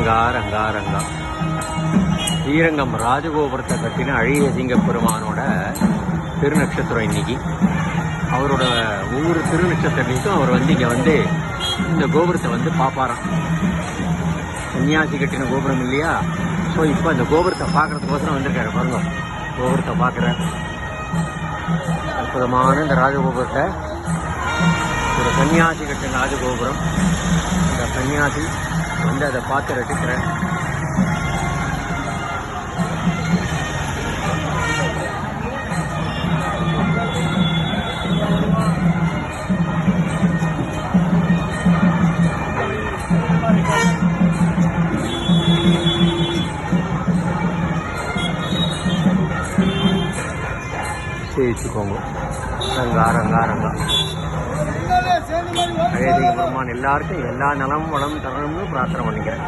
ரங்கா ரங்கா ரங்கா. ஸ்ரீரங்கம் ராஜகோபுரத்தை கட்டின அழகிய சிங்கப்பெருமானோட திருநட்சத்திரம் இன்னைக்கு. அவரோட ஒவ்வொரு திருநட்சத்திரத்தையும் அவர் இங்கே இந்த கோபுரத்தை பார்ப்பாராம். சன்னியாசி கட்டின கோபுரம் இல்லையா? ஸோ இப்போ அந்த கோபுரத்தை பார்க்கறதுக்கோசரம் வந்திருக்காரு. பாருங்க, கோபுரத்தை பார்க்குற அற்புதமான இந்த ராஜகோபுரத்தை, ஒரு சன்னியாசி கட்டின ராஜகோபுரம். இந்த சன்னியாசி அதை பார்த்து ரசிக்கிறேன். சேவிச்சுக்கோங்க. ரங்கா ரங்கா ரங்கா. அழகிய பெருமான் எல்லாருக்கும் எல்லா நலம் வளம் தரணும்னு பிரார்த்தனை பண்ணிக்கிறேன்.